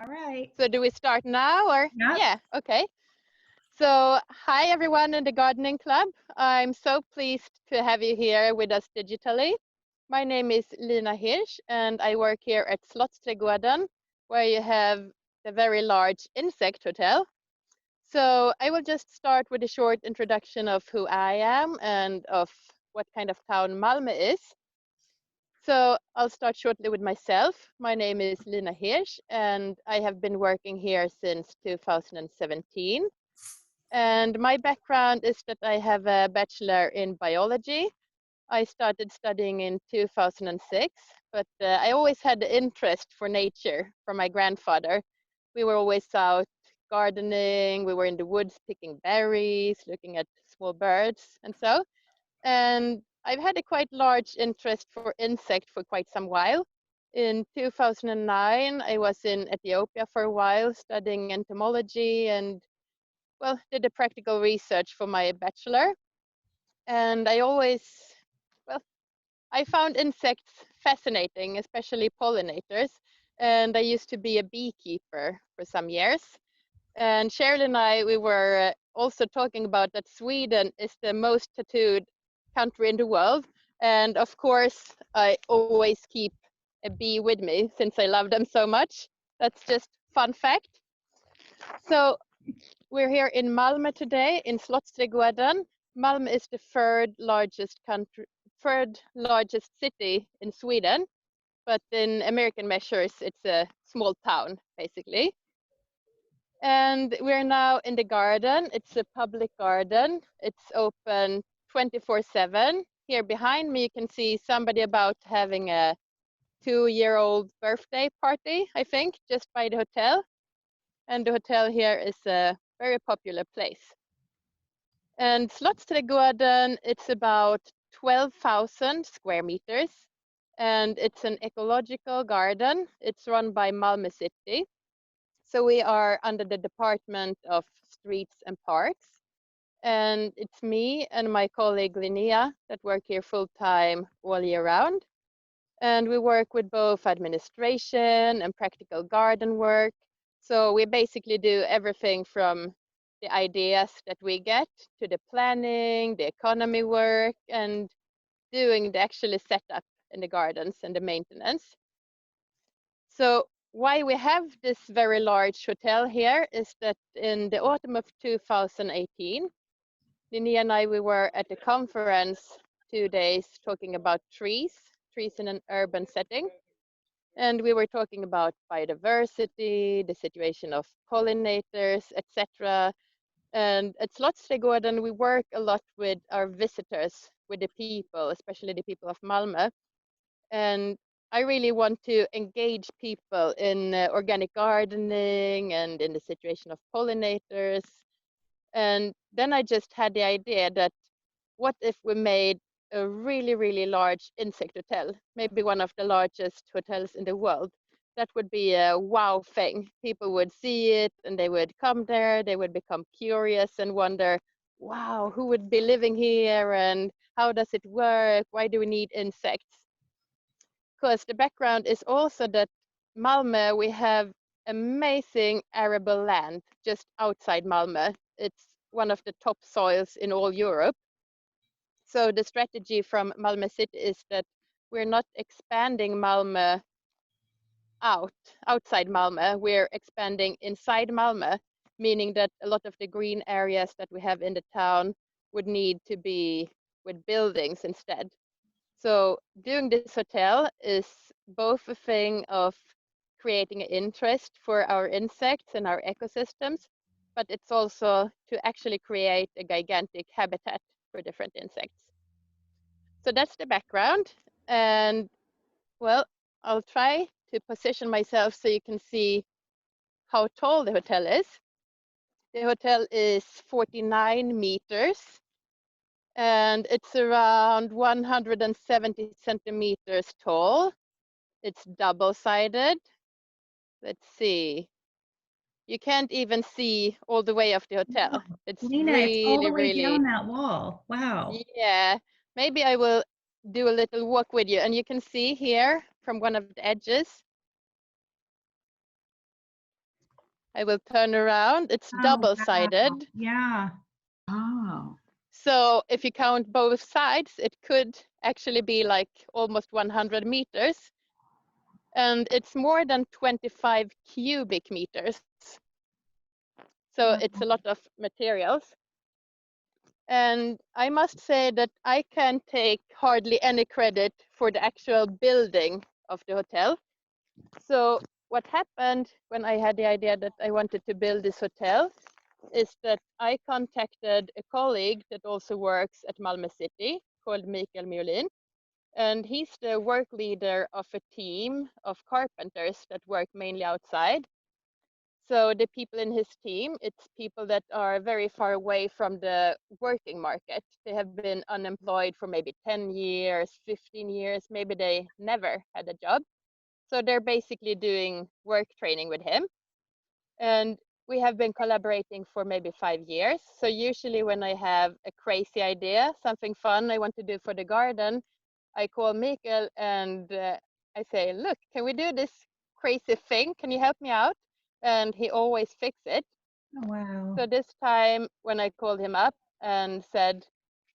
All right. So do we start now or? Yep. Yeah, okay. So hi everyone in the Gardening Club. I'm so pleased to have you here with us digitally. My name is Lina Hirsch and I work here at Slottsträdgården, where you have the very large insect hotel. So I will just start with a short introduction of who I am and of what kind of town Malmö is. So I'll start shortly with myself. My name is Lina Hirsch, and I have been working here since 2017. And my background is that I have a bachelor in biology. I started studying in 2006, but I always had the interest for nature from my grandfather. We were always out gardening, we were in the woods picking berries, looking at small birds, and so. And I've had a quite large interest for insect for quite some while. In 2009, I was in Ethiopia for a while studying entomology and, well, did the practical research for my bachelor. And I always, well, I found insects fascinating, especially pollinators. And I used to be a beekeeper for some years. And Cheryl and I, we were also talking about that Sweden is the most tattooed country in the world. And of course, I always keep a bee with me since I love them so much. That's just fun fact. So we're here in Malmö today in Slottsträdgården. Malmö is the third largest city in Sweden, but in American measures, it's a small town basically. And we're now in the garden. It's a public garden. It's open 24/7. Here behind me, you can see somebody about having a 2-year-old birthday party, I think, just by the hotel. And the hotel here is a very popular place. And Slottsträdgården, it's about 12,000 square meters. And it's an ecological garden. It's run by Malmö City. So we are under the Department of Streets and Parks. And it's me and my colleague Linnea that work here full time all year round. And we work with both administration and practical garden work. So we basically do everything from the ideas that we get to the planning, the economy work, and doing the actual setup in the gardens and the maintenance. So why we have this very large hotel here is that in the autumn of 2018, Linnea and I, we were at a conference 2 days talking about trees in an urban setting. And we were talking about biodiversity, the situation of pollinators, etc. And at Slottsträdgården, we work a lot with our visitors, with the people, especially the people of Malmö. And I really want to engage people in organic gardening and in the situation of pollinators. And then I just had the idea that what if we made a really, really large insect hotel, maybe one of the largest hotels in the world? That would be a wow thing. People would see it and they would come there, they would become curious and wonder, wow, who would be living here and how does it work? Why do we need insects? Because the background is also that Malmö, we have amazing arable land just outside Malmö. It's one of the top soils in all Europe. So the strategy from Malmö City is that we're not expanding Malmö outside Malmö. We're expanding inside Malmö, meaning that a lot of the green areas that we have in the town would need to be with buildings instead. So doing this hotel is both a thing of creating an interest for our insects and our ecosystems, but it's also to actually create a gigantic habitat for different insects. So that's the background. And well, I'll try to position myself so you can see how tall the hotel is. The hotel is 49 meters and it's around 170 centimeters tall. It's double-sided. Let's see. You can't even see all the way of the hotel. Wow. It's Lena, it's all really, the way really, down that wall. Wow. yeah. Maybe I will do a little walk with you. And you can see here from one of the edges, I will turn around. It's Oh, wow. double-sided. Yeah. Oh. So if you count both sides, it could actually be like almost 100 meters. And it's more than 25 cubic meters. So Wow. it's a lot of materials. And I must say that I can take hardly any credit for the actual building of the hotel. So what happened when I had the idea that I wanted to build this hotel is that I contacted a colleague that also works at Malmö City called Mikael Miolin. And he's the work leader of a team of carpenters that work mainly outside. So the people in his team, it's people that are very far away from the working market. They have been unemployed for maybe 10 years, 15 years, maybe they never had a job. So they're basically doing work training with him. And we have been collaborating for maybe 5 years. So usually when I have a crazy idea, something fun I want to do for the garden, I call Mikael and I say, look, can we do this crazy thing? Can you help me out? And he always fixes it. Oh, wow. So this time when I called him up and said,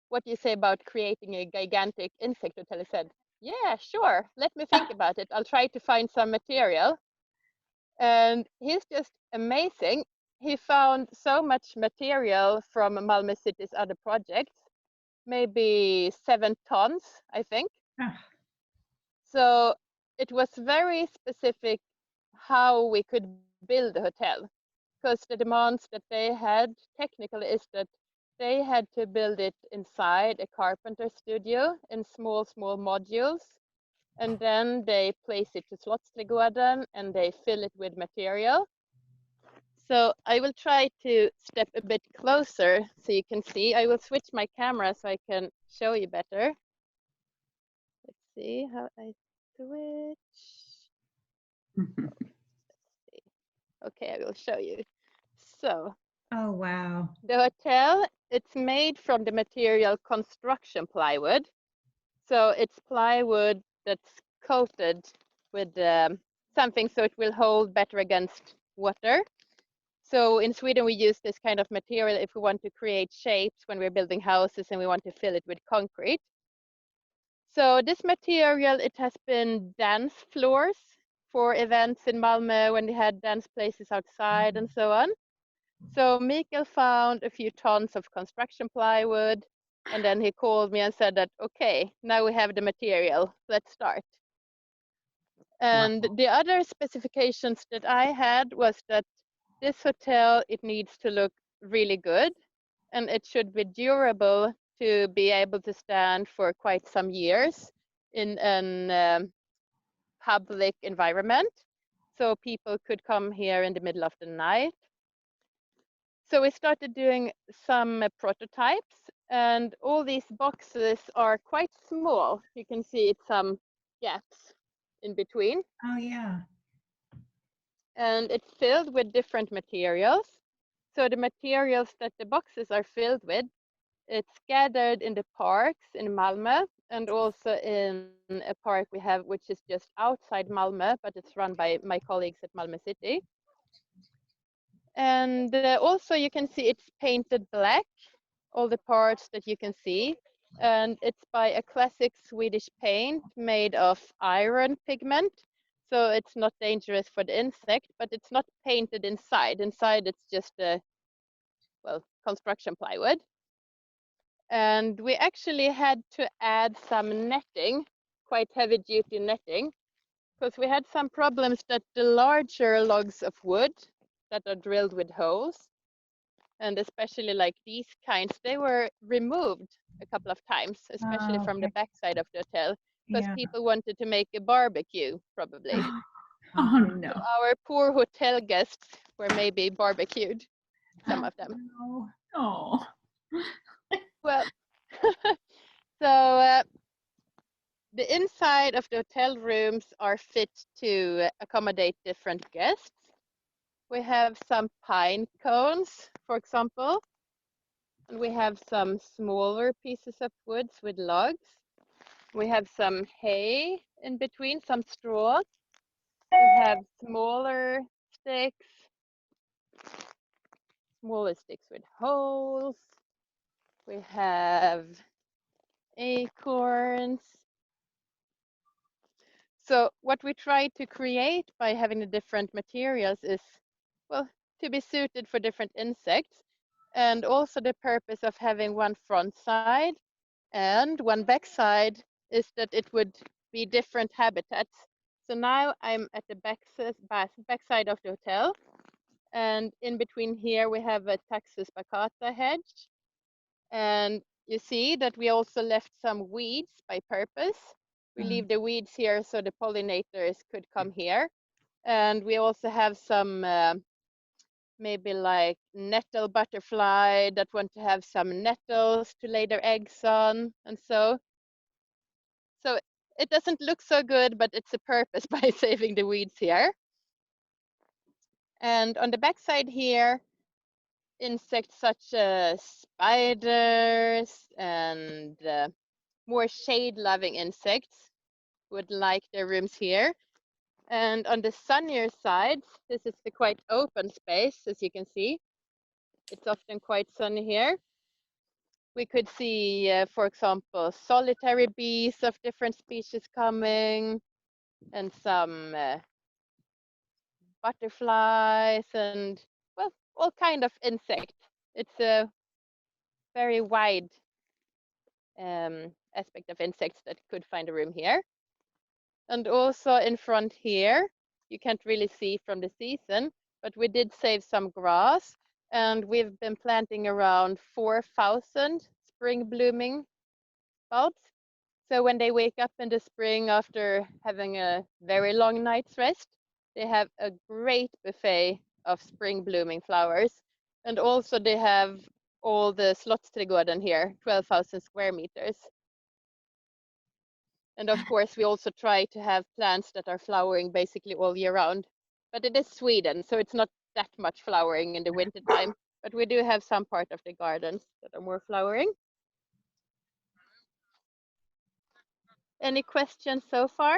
what do you say about creating a gigantic insect hotel? He said, yeah, sure. Let me think about it. I'll try to find some material. And he's just amazing. He found so much material from Malmö City's other projects, maybe 7 tons, I think. Ah, So it was very specific how we could build a hotel, because the demands that they had technically is that they had to build it inside a carpenter studio in small, small modules. And then they place it to Slottsträdgården and they fill it with material. So I will try to step a bit closer so you can see. I will switch my camera so I can show you better. Let's see how I switch. Okay, I will show you. So oh, wow. the hotel, it's made from the material construction plywood. So it's plywood that's coated with something so it will hold better against water. So in Sweden, we use this kind of material if we want to create shapes when we're building houses and we want to fill it with concrete. So this material, it has been dance floors for events in Malmö when they had dance places outside and so on. So Mikael found a few tons of construction plywood, and then he called me and said that, okay, now we have the material, let's start. And Wow. the other specifications that I had was that this hotel, it needs to look really good and it should be durable to be able to stand for quite some years in an public environment. So people could come here in the middle of the night. So we started doing some prototypes, and all these boxes are quite small. You can see it's some gaps in between. Oh, yeah. And it's filled with different materials. So the materials that the boxes are filled with, it's gathered in the parks in Malmö and also in a park we have which is just outside Malmö, but it's run by my colleagues at Malmö City. And also you can see it's painted black, all the parts that you can see. And it's by a classic Swedish paint made of iron pigment. So it's not dangerous for the insect, but it's not painted inside. Inside it's just a, well, construction plywood. And we actually had to add some netting, quite heavy duty netting, because we had some problems that the larger logs of wood that are drilled with holes, and especially like these kinds, they were removed a couple of times, especially Oh, from the okay. backside of the hotel, because Yeah. people wanted to make a barbecue, probably. Oh So no. our poor hotel guests were maybe barbecued, some of them. No. Oh. Well, so the inside of the hotel rooms are fit to accommodate different guests. We have some pine cones, for example, and we have some smaller pieces of woods with logs. We have some hay in between, some straw. We have smaller sticks. smaller sticks with holes. We have acorns. So what we try to create by having the different materials is, well, to be suited for different insects, and also the purpose of having one front side and one back side is that it would be different habitats. So now I'm at the back side of the hotel, and in between here we have a Taxus baccata hedge, and you see that we also left some weeds by purpose. We leave the weeds here so the pollinators could come here. And we also have some maybe like nettle butterfly that want to have some nettles to lay their eggs on, and so it doesn't look so good, but it's a purpose by saving the weeds here. And on the back side here, insects such as spiders and more shade-loving insects would like their rooms here. And on the sunnier side, this is the quite open space, as you can see. It's often quite sunny here. We could see, for example, solitary bees of different species coming, and some butterflies, and, well, all kind of insects. It's a very wide aspect of insects that could find a room here. And also in front here, you can't really see from the season, but we did save some grass, and we've been planting around 4,000 spring blooming bulbs. So when they wake up in the spring after having a very long night's rest, they have a great buffet of spring blooming flowers. And also they have all the Slottsträdgården here, 12,000 square meters. And of course, we also try to have plants that are flowering basically all year round. But it is Sweden, so it's not that much flowering in the winter time. But we do have some part of the gardens that are more flowering. Any questions so far?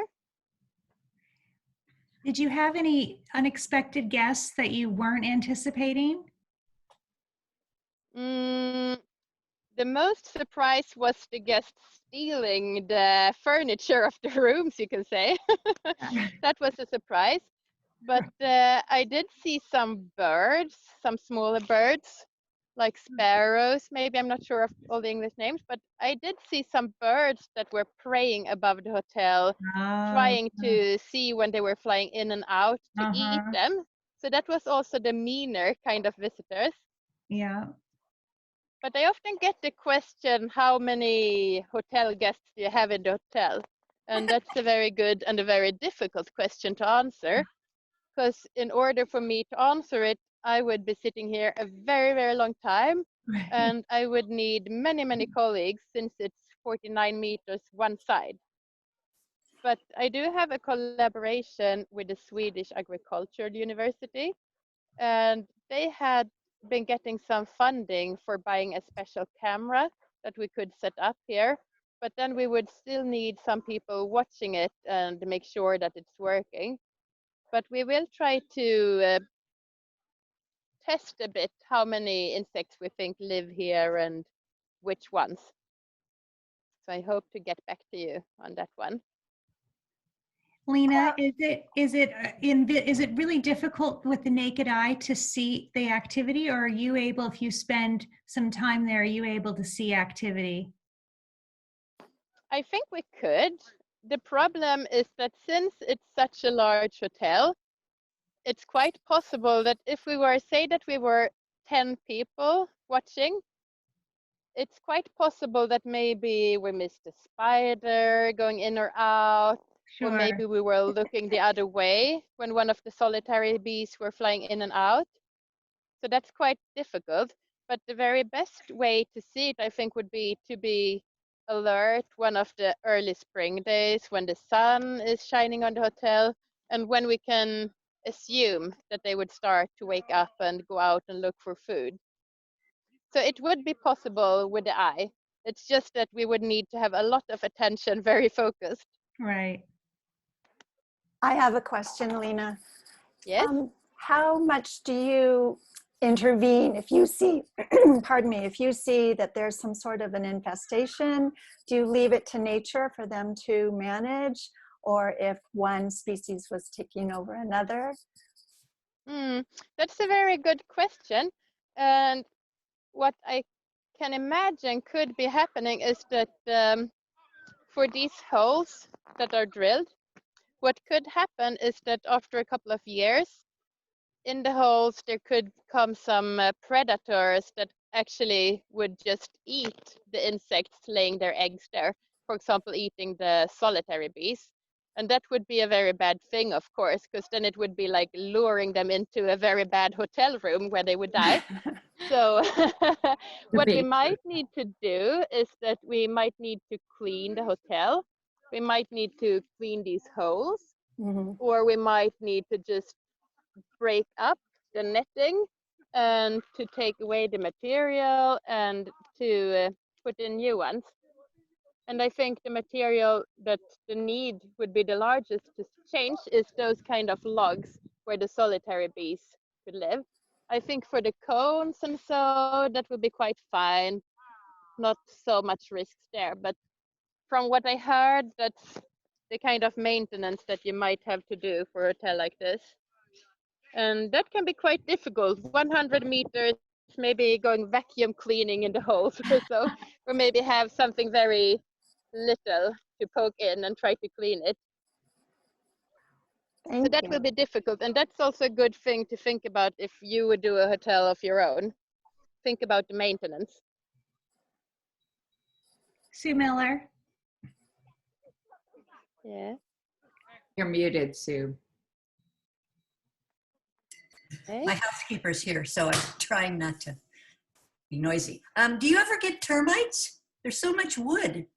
Did you have any unexpected guests that you weren't anticipating? The most surprise was the guests stealing the furniture of the rooms, you can say. That was a surprise. But I did see some birds, some smaller birds, like sparrows. Maybe I'm not sure of all the English names, but I did see some birds that were praying above the hotel, trying to see when they were flying in and out to eat them. So that was also the meaner kind of visitors. Yeah. But I often get the question, how many hotel guests do you have in the hotel? And that's a very good and a very difficult question to answer, because in order for me to answer it, I would be sitting here a very, very long time, and I would need many, many colleagues since it's 49 meters one side. But I do have a collaboration with the Swedish Agricultural University, and they had been getting some funding for buying a special camera that we could set up here, but then we would still need some people watching it and make sure that it's working. But we will try to test a bit how many insects we think live here and which ones. So I hope to get back to you on that one. Lena, is it really difficult with the naked eye to see the activity, or are you able, if you spend some time there, are you able to see activity? I think we could. The problem is that since it's such a large hotel, it's quite possible that if we were, say that we were 10 people watching, it's quite possible that maybe we missed a spider going in or out, or maybe we were looking the other way when one of the solitary bees were flying in and out. So that's quite difficult. But the very best way to see it, I think, would be to be alert one of the early spring days when the sun is shining on the hotel, and when we can assume that they would start to wake up and go out and look for food. So it would be possible with the eye. It's just that we would need to have a lot of attention, very focused. Right. I have a question, Lena. Yes. How much do you intervene if you see, pardon me, if you see that there's some sort of an infestation? Do you leave it to nature for them to manage, or if one species was taking over another? That's a very good question. And what I can imagine could be happening is that for these holes that are drilled, what could happen is that after a couple of years, in the holes there could come some predators that actually would just eat the insects laying their eggs there. For example, eating the solitary bees. And that would be a very bad thing, of course, because then it would be like luring them into a very bad hotel room where they would die. So what we might need to do is that we might need to clean the hotel. We might need to clean these holes, or we might need to just break up the netting and to take away the material and to put in new ones. And I think the material that the need would be the largest to change is those kind of logs where the solitary bees could live. I think for the cones and so, that would be quite fine. Not so much risks there. But from what I heard, that's the kind of maintenance that you might have to do for a hotel like this. And that can be quite difficult. 100 meters, maybe going vacuum cleaning in the holes or so, or maybe have something very little to poke in and try to clean it. So that will be difficult. And that's also a good thing to think about if you would do a hotel of your own. Think about the maintenance. Sue Miller. Yeah. You're muted, Sue. Okay. My housekeeper's here, so I'm trying not to be noisy. Do you ever get termites? There's so much wood.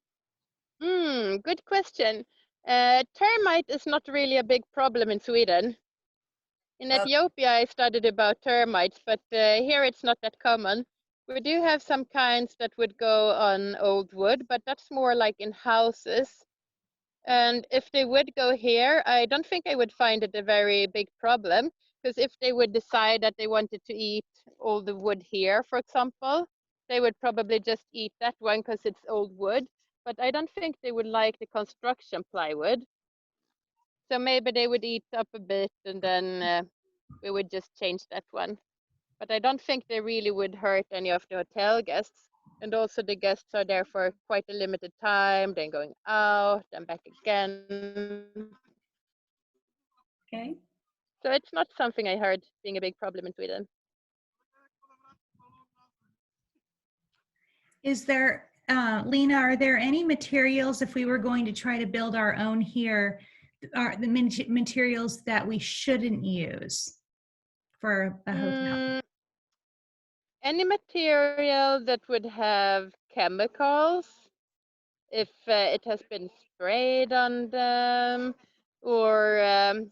Good question. Termite is not really a big problem in Sweden. In Ethiopia, I studied about termites, but here it's not that common. We do have some kinds that would go on old wood, but that's more like in houses. And if they would go here, I don't think I would find it a very big problem, because if they would decide that they wanted to eat all the wood here, for example, they would probably just eat that one because it's old wood. But I don't think they would like the construction plywood. So maybe they would eat up a bit and then we would just change that one. But I don't think they really would hurt any of the hotel guests. And also the guests are there for quite a limited time, then going out and back again. Okay. So it's not something I heard being a big problem in Sweden. Is there, Lena, are there any materials, if we were going to try to build our own here, are the materials that we shouldn't use for a hotel? Any material that would have chemicals, if it has been sprayed on them, or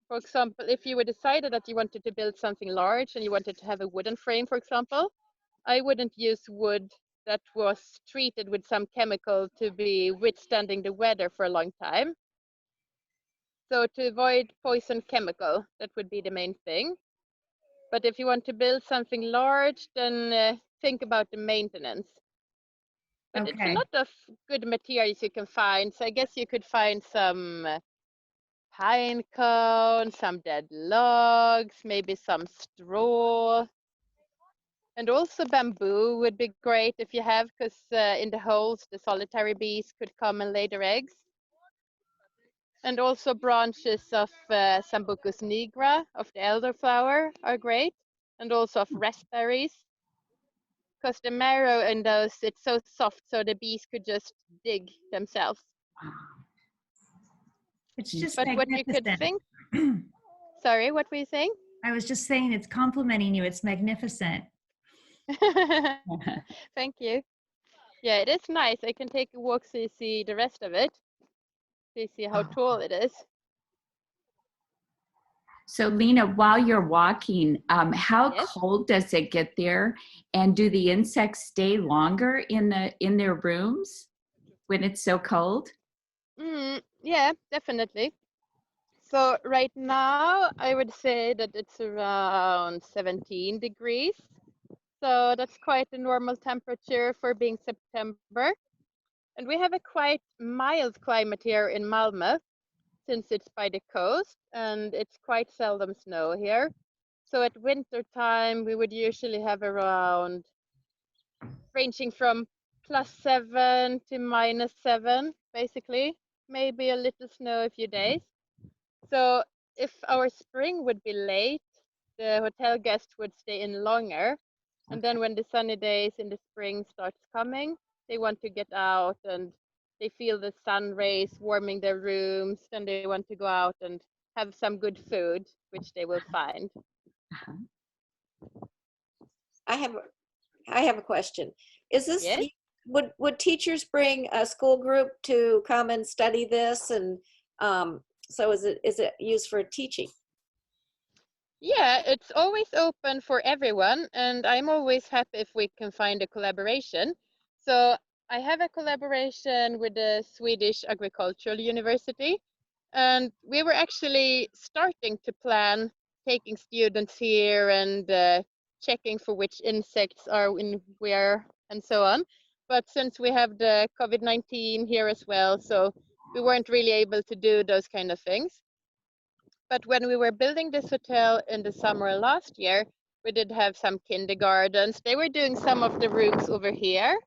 for example, if you were decided that you wanted to build something large and you wanted to have a wooden frame, for example, I wouldn't use wood that was treated with some chemical to be withstanding the weather for a long time. So to avoid poison chemical, that would be the main thing. But if you want to build something large, then think about the maintenance. But it's a lot of good materials you can find. So I guess you could find some pine cones, some dead logs, maybe some straw. And also bamboo would be great if you have, because in the holes, the solitary bees could come and lay their eggs. And also branches of Sambucus nigra, of the elderflower, are great. And also of raspberries. Because the marrow in those, it's so soft, so the bees could just dig themselves. It's just but what you could think, sorry, what were you saying? I was just saying it's complimenting you. It's magnificent. Thank you. Yeah, it is nice. I can take a walk so you see the rest of it. So you see how tall it is. So Lena, while you're walking, how Yes. cold does it get there? And do the insects stay longer in their rooms when it's so cold? Yeah, definitely. So right now, I would say that it's around 17 degrees. So that's quite a normal temperature for being September. And we have a quite mild climate here in Malmö, since it's by the coast and it's quite seldom snow here. So at winter time, we would usually have around ranging from +7 to -7, basically. Maybe a little snow a few days. So if our spring would be late, the hotel guests would stay in longer. And then when the sunny days in the spring starts coming, they want to get out and they feel the sun rays warming their rooms, and they want to go out and have some good food, which they will find. Uh-huh. I have a question. Is this, Yes. would teachers bring a school group to come and study this? And so is it used for teaching? Yeah, it's always open for everyone, and I'm always happy if we can find a collaboration. So I have a collaboration with the Swedish Agricultural University, and we were actually starting to plan taking students here and checking for which insects are in where and so on. But since we have the COVID-19 here as well, so we weren't really able to do those kind of things. But when we were building this hotel in the summer last year, we did have some kindergartens. They were doing some of the rooms over here,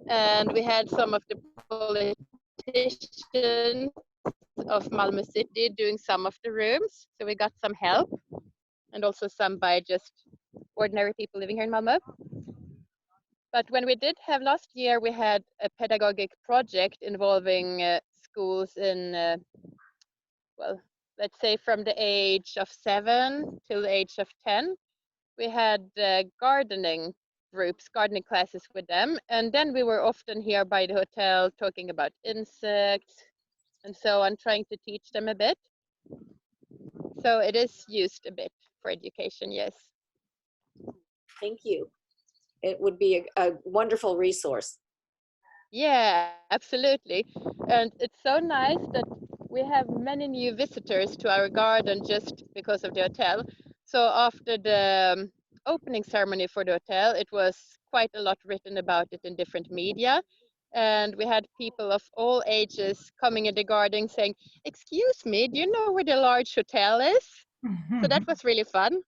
and we had some of the politicians of Malmö City doing some of the rooms. So we got some help, and also some by just ordinary people living here in Malmö. But when we did have last year, we had a pedagogic project involving schools in, well, let's say from the age of 7 till the age of 10. We had gardening groups, gardening classes with them. And then we were often here by the hotel talking about insects and so on, trying to teach them a bit. So it is used a bit for education, yes. Thank you. It would be a wonderful resource. Yeah, absolutely. And it's so nice that we have many new visitors to our garden just because of the hotel. So after the opening ceremony for the hotel, it was quite a lot written about it in different media. And we had people of all ages coming in the garden saying, "Excuse me, do you know where the large hotel is?" So that was really fun.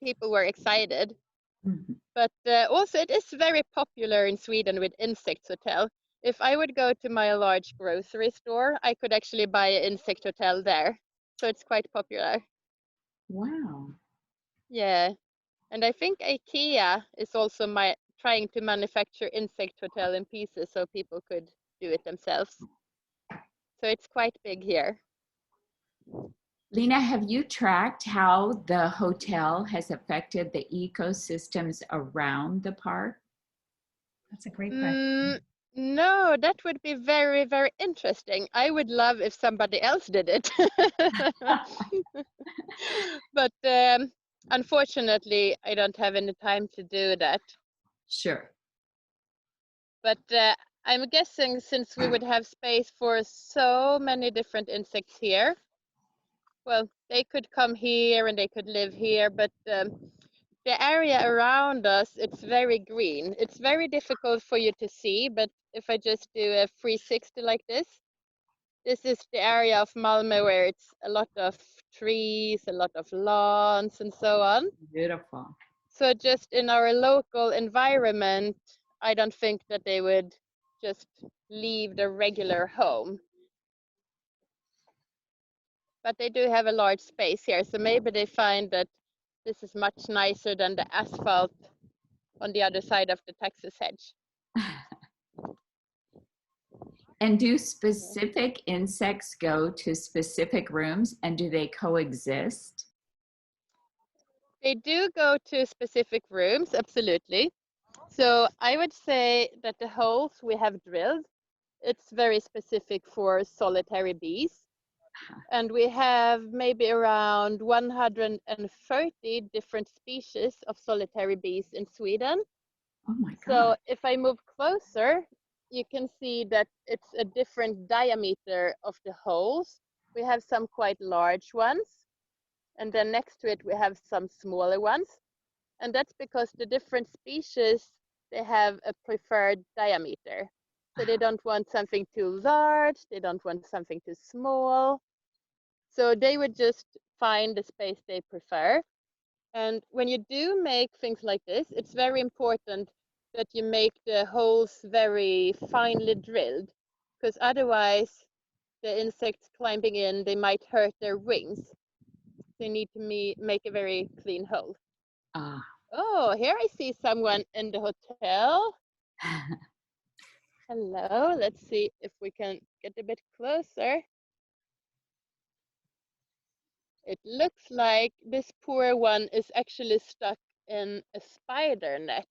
People were excited. Mhm. But also it is very popular in Sweden with insect hotel. If I would go to my large grocery store, I could actually buy an insect hotel there. So it's quite popular. Wow. Yeah. And I think IKEA is also trying to manufacture insect hotel in pieces so people could do it themselves. So it's quite big here. Lena, have you tracked how the hotel has affected the ecosystems around the park? That's a great question. No, that would be very, very interesting. I would love if somebody else did it. But unfortunately, I don't have any time to do that. Sure. But I'm guessing since we would have space for so many different insects here, well, they could come here and they could live here, but the area around us, it's very green. It's very difficult for you to see, but if I just do a 360 like this is the area of Malmö where it's a lot of trees, a lot of lawns and so on. Beautiful. So just in our local environment, I don't think that they would just leave their regular home. But they do have a large space here, so maybe they find that this is much nicer than the asphalt on the other side of the Texas hedge. And do specific insects go to specific rooms, and do they coexist? They do go to specific rooms, absolutely. So I would say that the holes we have drilled, it's very specific for solitary bees. And we have maybe around 130 different species of solitary bees in Sweden. Oh my So God. if I move closer, you can see that it's a different diameter of the holes. we have some quite large ones, and then next to it we have some smaller ones. And that's because the different species, they have a preferred diameter. So they don't want something too large, they don't want something too small. So they would just find the space they prefer. And when you do make things like this, it's very important that you make the holes very finely drilled, because otherwise the insects climbing in, they might hurt their wings. They need to make a very clean hole. Ah. Oh, here I see someone in the hotel. Hello, let's see if we can get a bit closer. It looks like this poor one is actually stuck in a spider net.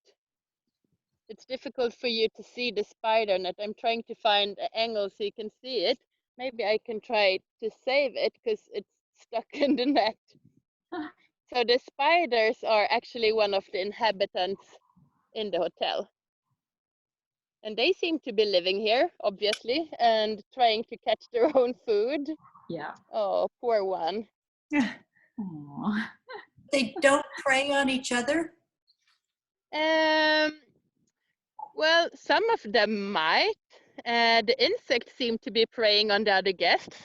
It's difficult for you to see the spider net. I'm trying to find an angle so you can see it. Maybe I can try to save it because it's stuck in the net. So the spiders are actually one of the inhabitants in the hotel. And they seem to be living here, obviously, and trying to catch their own food. Yeah. Oh, poor one. Aw. They don't prey on each other? Well, some of them might. The insects seem to be preying on the other guests.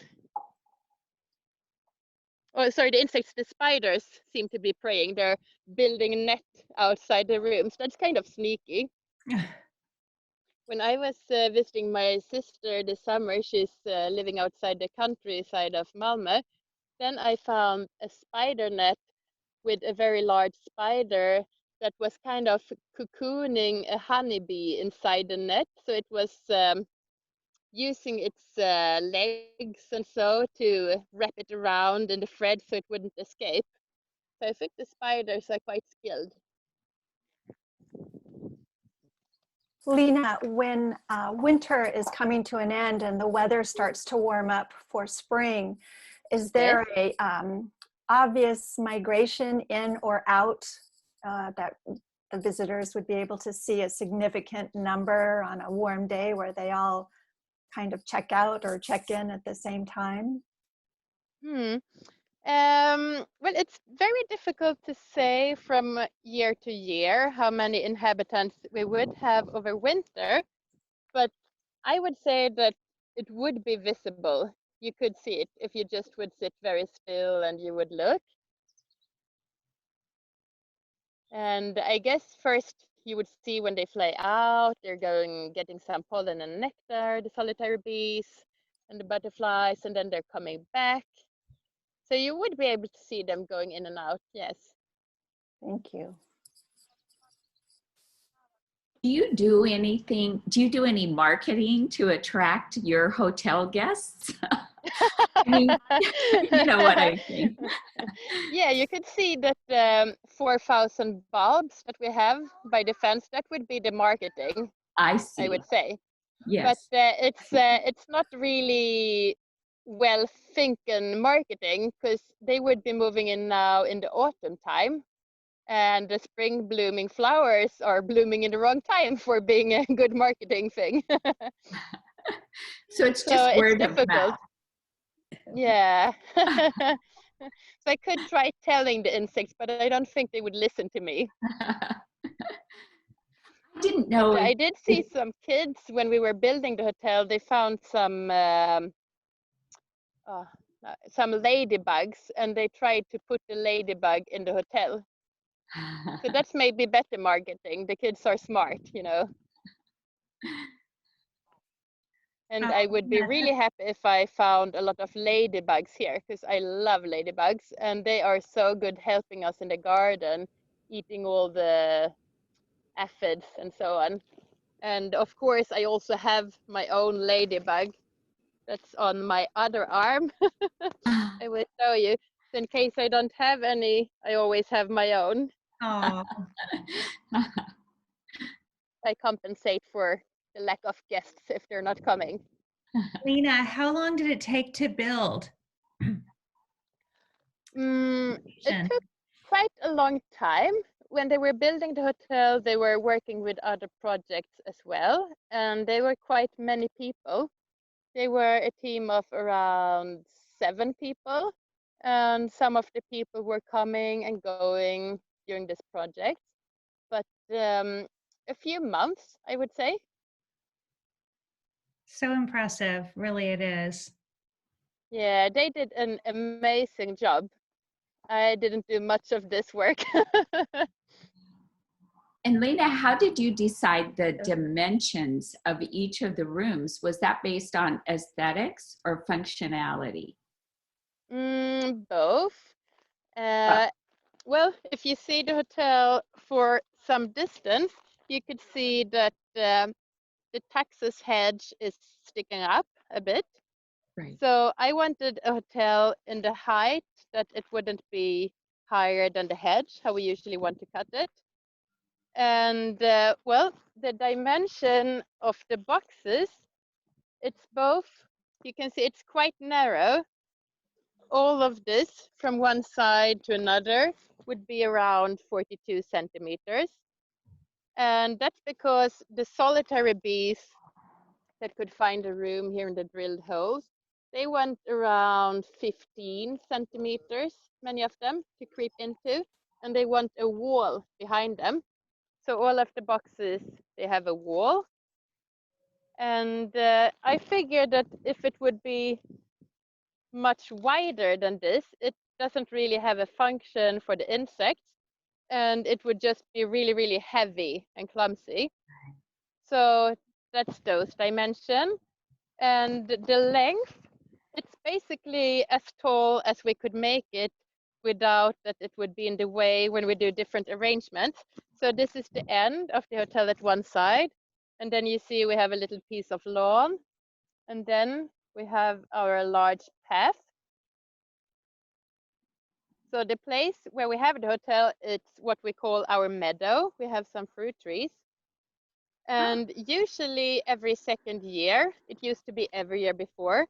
Oh, sorry, the insects, the spiders seem to be preying. They're building a net outside the rooms. That's kind of sneaky. When I was visiting my sister this summer, she's living outside the countryside of Malmö. Then I found a spider net with a very large spider that was kind of cocooning a honeybee inside the net. So it was using its legs and so to wrap it around in the thread so it wouldn't escape. So I think the spiders are quite skilled. Lena, when winter is coming to an end and the weather starts to warm up for spring, is there a obvious migration in or out that the visitors would be able to see a significant number on a warm day where they all kind of check out or check in at the same time? Well, it's very difficult to say from year to year how many inhabitants we would have over winter, but I would say that it would be visible. You could see it if you just would sit very still and you would look. And I guess first you would see when they fly out, they're getting some pollen and nectar, the solitary bees and the butterflies, and then they're coming back. So you would be able to see them going in and out, yes. Thank you. Do you do anything, do you do any marketing to attract your hotel guests? I mean, you know what I mean. Yeah, you could see that 4,000 bulbs that we have by the fence, that would be the marketing, I see. I would say. Yes. But it's not really well thinking marketing, because they would be moving in now in the autumn time, and the spring blooming flowers are blooming in the wrong time for being a good marketing thing. So it's So just it's word of difficult. mouth. Yeah. So I could try telling the insects, but I don't think they would listen to me. I didn't know. But I did see some kids when we were building the hotel. They found some ladybugs, and they tried to put the ladybug in the hotel. So that's maybe better marketing. The kids are smart, you know. And I would be really happy if I found a lot of ladybugs here, because I love ladybugs, and they are so good helping us in the garden, eating all the aphids and so on. And of course, I also have my own ladybug that's on my other arm. I will show you. So in case I don't have any, I always have my own. Oh, I compensate for the lack of guests if they're not coming. Lena, how long did it take to build? It took quite a long time. When they were building the hotel, they were working with other projects as well, and they were quite many people. They were a team of around 7 people, and some of the people were coming and going during this project, but a few months, I would say. So impressive, really it is. Yeah, they did an amazing job. I didn't do much of this work. And Lena, how did you decide the dimensions of each of the rooms? Was that based on aesthetics or functionality? Both. Well, if you see the hotel for some distance, you could see that the Texas hedge is sticking up a bit. Right. So I wanted a hotel in the height that it wouldn't be higher than the hedge, how we usually want to cut it. And well, the dimension of the boxes, it's both, you can see it's quite narrow. All of this from one side to another would be around 42 centimeters. And that's because the solitary bees that could find a room here in the drilled holes, they went around 15 centimeters, many of them, to creep into, and they want a wall behind them. So all of the boxes, they have a wall. And I figured that if it would be much wider than this, it doesn't really have a function for the insects, and it would just be really, really heavy and clumsy. So that's those dimensions. And the length, it's basically as tall as we could make it without that it would be in the way when we do different arrangements. So this is the end of the hotel at one side. And then you see we have a little piece of lawn. And then we have our large path. So the place where we have the hotel, it's what we call our meadow. We have some fruit trees. And usually every second year, it used to be every year before,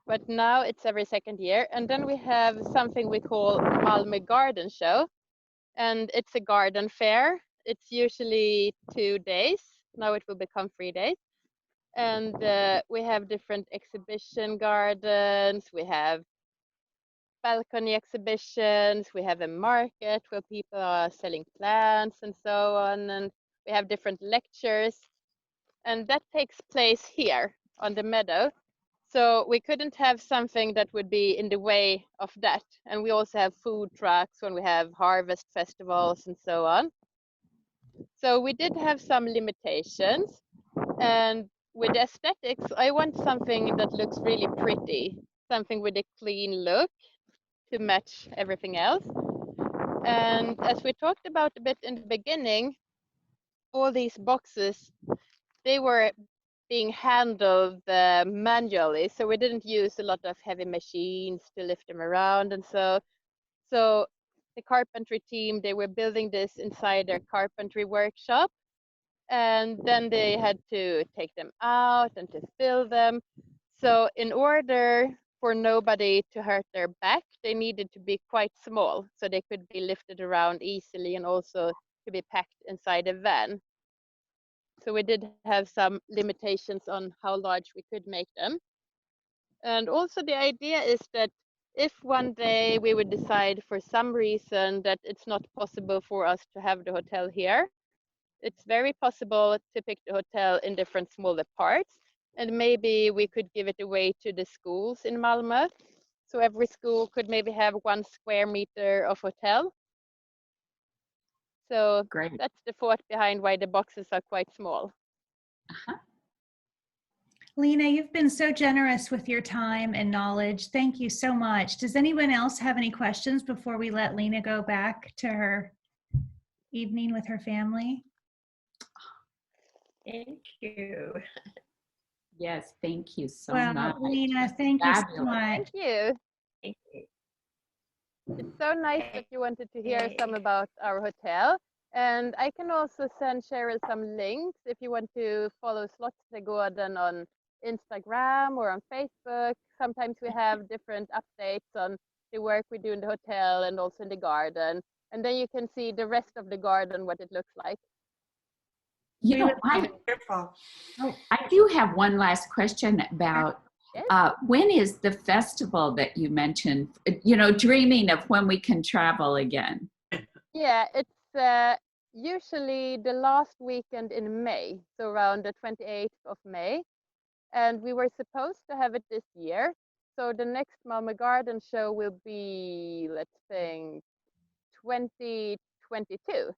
but now it's every second year. And then we have something we call Malmö Garden Show. And it's a garden fair. It's usually 2 days. Now it will become 3 days. And we have different exhibition gardens. We have balcony exhibitions. We have a market where people are selling plants and so on. And we have different lectures. And that takes place here on the meadow. So we couldn't have something that would be in the way of that. And we also have food trucks when we have harvest festivals and so on. So we did have some limitations. And with aesthetics, I want something that looks really pretty, something with a clean look to match everything else. And as we talked about a bit in the beginning, all these boxes, they were being handled manually, so we didn't use a lot of heavy machines to lift them around. And so the carpentry team, they were building this inside their carpentry workshop, and then they had to take them out and to fill them. So in order for nobody to hurt their back, they needed to be quite small so they could be lifted around easily and also to be packed inside a van. So we did have some limitations on how large we could make them. And also the idea is that if one day we would decide for some reason that it's not possible for us to have the hotel here, it's very possible to pick the hotel in different smaller parts. And maybe we could give it away to the schools in Malmö. So every school could maybe have 1 square meter of hotel. So Great. that's the thought behind why the boxes are quite small. Uh-huh. Lena, you've been so generous with your time and knowledge. Thank you so much. Does anyone else have any questions before we let Lena go back to her evening with her family? Thank you. Yes, thank you so Well, much. Lena, thank you so Fabulous. much. Thank you. Thank you. It's so nice that you wanted to hear some about our hotel. And I can also send Cheryl some links if you want to follow Slottsträdgården on Instagram or on Facebook. Sometimes we have different updates on the work we do in the hotel and also in the garden. And then you can see the rest of the garden, what it looks like. You know, I do have one last question about Yes. When is the festival that you mentioned? Dreaming of when we can travel again. Yeah, it's usually the last weekend in May, so around the 28th of May. And we were supposed to have it this year. So the next Malmö Garden show will be, let's think, 2022.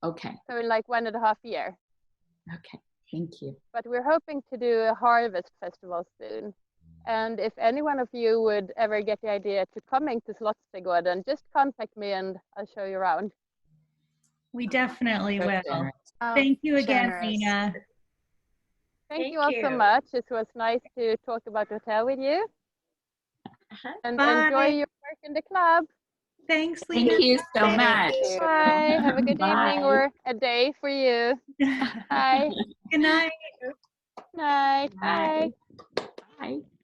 Okay. So in like 1.5 years. Okay. Thank you. But we're hoping to do a harvest festival soon. And if any one of you would ever get the idea to coming to Slottsträdgården, just contact me and I'll show you around. We definitely will. Generous. Oh, Thank you again, generous. Lena. Thank you all so much. It was nice to talk about the hotel with you. And Bye. enjoy your work in the club. Thanks, Lena. Thank you so Thank much. you. Bye. Have a good evening Bye. or a day for you. Bye. Good night. Night. Bye. Bye. Bye.